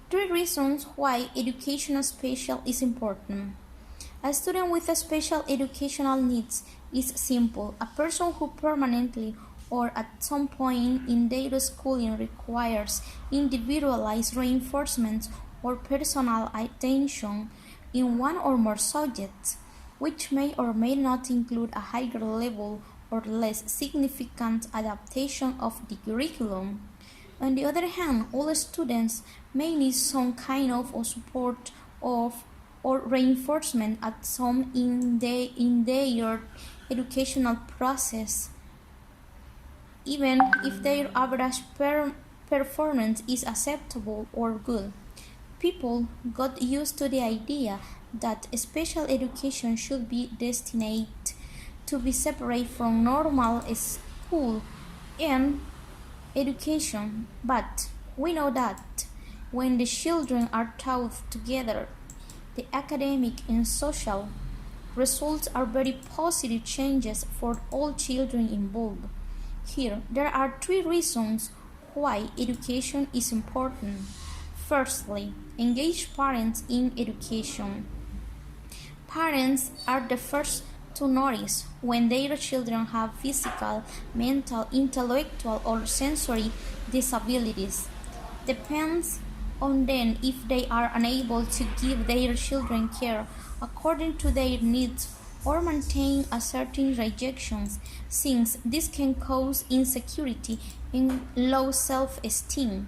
Three reasons why education special is important. A student with special educational needs is simple. A person who permanently or at some point in their schooling requires individualized reinforcement or personal attention in one or more subjects, which may or may not include a higher level or less significant adaptation of the curriculum. On the other hand, all students may need some kind of support or reinforcement at some in their educational process, even if their average performance is acceptable or good. People got used to the idea that special education should be destined to be separate from normal school and education, but we know that when the children are taught together, the academic and social results are very positive changes for all children involved. Here, there are three reasons why education is important. Firstly, engage parents in education. Parents are the first to notice when their children have physical, mental, intellectual, or sensory disabilities. Depends on them if they are unable to give their children care according to their needs or maintain a certain rejections, since this can cause insecurity and low self-esteem.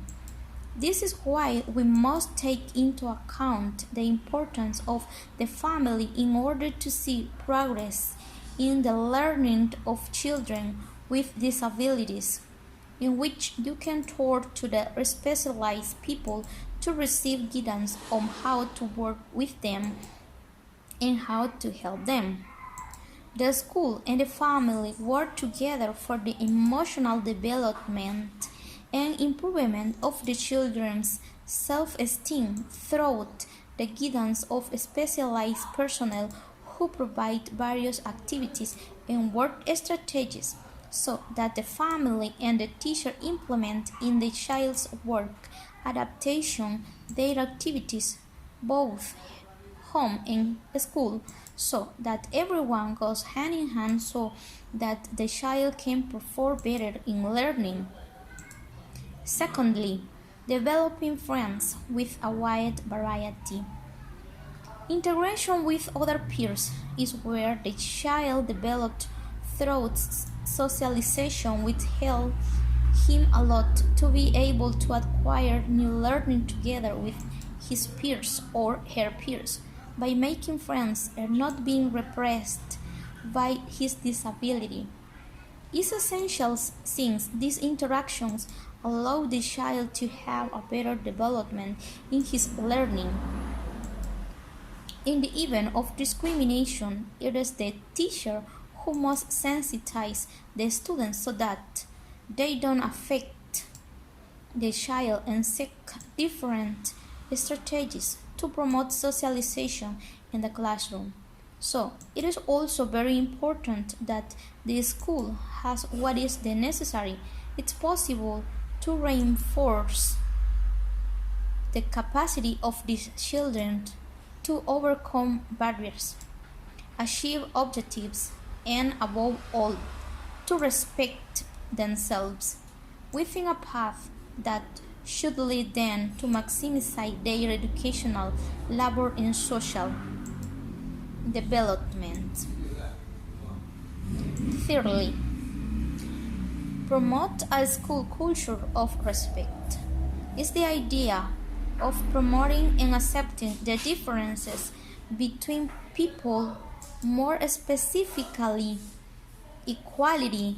This is why we must take into account the importance of the family in order to see progress in the learning of children with disabilities, in which you can turn to the specialized people to receive guidance on how to work with them and how to help them. The school and the family work together for the emotional development and improvement of the children's self-esteem through the guidance of specialized personnel who provide various activities and work strategies so that the family and the teacher implement in the child's work adaptation their activities both home and school so that everyone goes hand in hand so that the child can perform better in learning. Secondly, developing friends with a wide variety. Integration with other peers is where the child developed through socialization, which help him a lot to be able to acquire new learning together with his peers or her peers by making friends and not being repressed by his disability. Is essential since these interactions allow the child to have a better development in his learning. In the event of discrimination, it is the teacher who must sensitize the students so that they don't affect the child and seek different strategies to promote socialization in the classroom. So, it is also very important that the school has what is the necessary. It's possible to reinforce the capacity of these children to overcome barriers, achieve objectives, and above all, to respect themselves within a path that should lead them to maximize their educational, labor, and social development. Thirdly, promote a school culture of respect. It's the idea of promoting and accepting the differences between people, more specifically, equality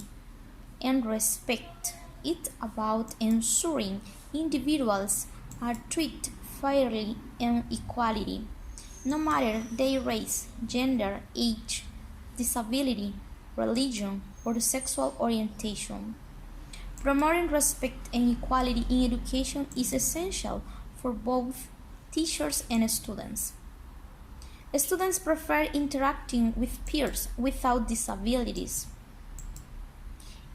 and respect. It's about ensuring individuals are treated fairly and equally, no matter their race, gender, age, disability, religion, or sexual orientation. Promoting respect and equality in education is essential for both teachers and students. Students prefer interacting with peers without disabilities.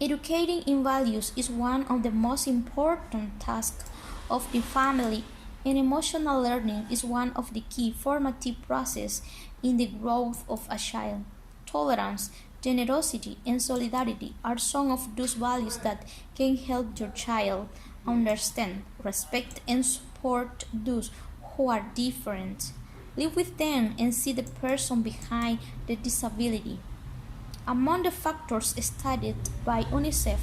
Educating in values is one of the most important tasks of the family and emotional learning is one of the key formative processes in the growth of a child. Tolerance, generosity, and solidarity are some of those values that can help your child understand, respect, and support those who are different. Live with them and see the person behind the disability. Among the factors studied by UNICEF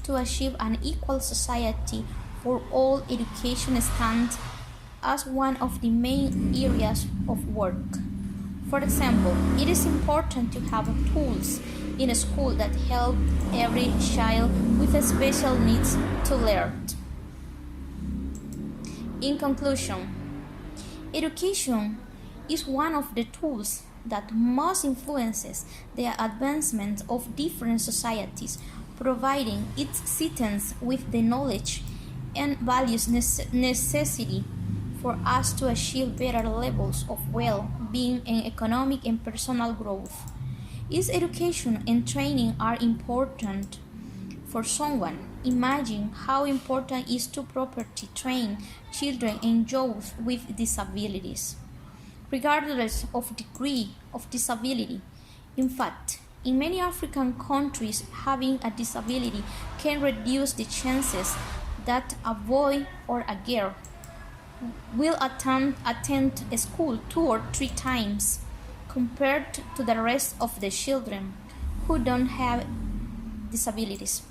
to achieve an equal society for all, education stands as one of the main areas of work. For example, it is important to have tools in a school that help every child with special needs to learn. In conclusion, education is one of the tools that most influences the advancement of different societies, providing its citizens with the knowledge and values necessary for us to achieve better levels of well-being and economic and personal growth. Its education and training are important for someone. Imagine how important it is to properly train children and youth with disabilities, regardless of degree of disability. In fact, in many African countries, having a disability can reduce the chances that a boy or a girl will attend school 2 or 3 times compared to the rest of the children who don't have disabilities.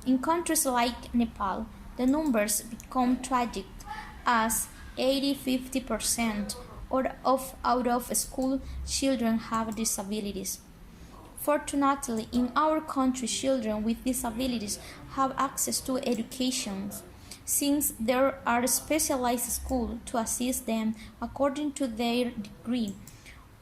In countries like Nepal, the numbers become tragic as 80-50% of out of school children have disabilities. Fortunately, in our country, children with disabilities have access to education, since there are specialized schools to assist them according to their degree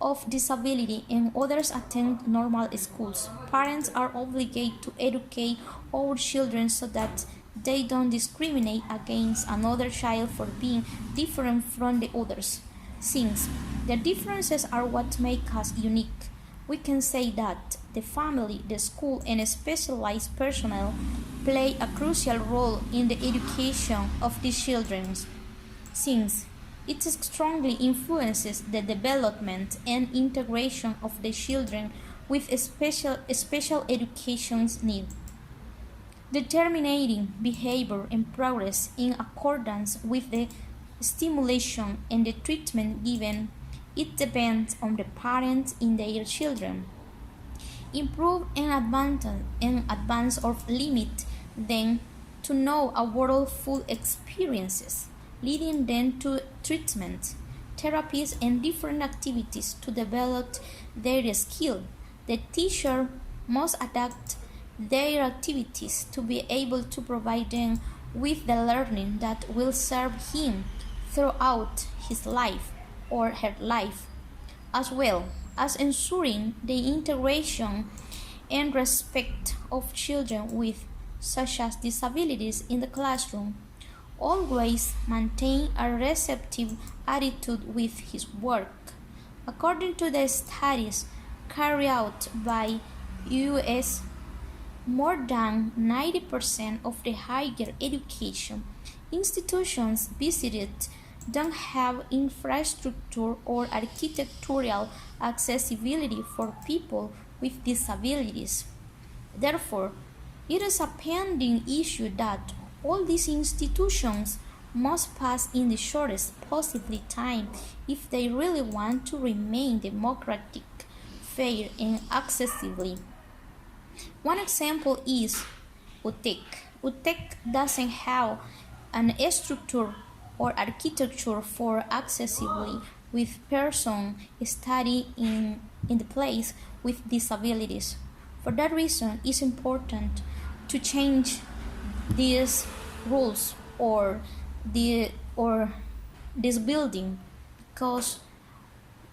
of disability, and others attend normal schools. Parents are obligated to educate our children so that they don't discriminate against another child for being different from the others. Since the differences are what make us unique, we can say that the family, the school, and specialized personnel play a crucial role in the education of these children, since it strongly influences the development and integration of the children with special education needs, determining behavior and progress in accordance with the stimulation and the treatment given. It depends on the parents and their children. Improve and advance or limit them to know a world full experiences, leading them to treatment, therapies, and different activities to develop their skill. The teacher must adapt their activities to be able to provide them with the learning that will serve him throughout his life or her life, as well as ensuring the integration and respect of children with such as disabilities in the classroom. Always maintain a receptive attitude with his work. According to the studies carried out by US, more than 90% of the higher education institutions visited don't have infrastructure or architectural accessibility for people with disabilities. Therefore, it is a pending issue that all these institutions must pass in the shortest possible time if they really want to remain democratic, fair, and accessible. One example is UTEC. UTEC doesn't have an structure or architecture for accessibility with persons studying in the place with disabilities. For that reason, it's important to change these rules or this building, because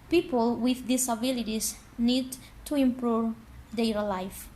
people with disabilities need to improve their life.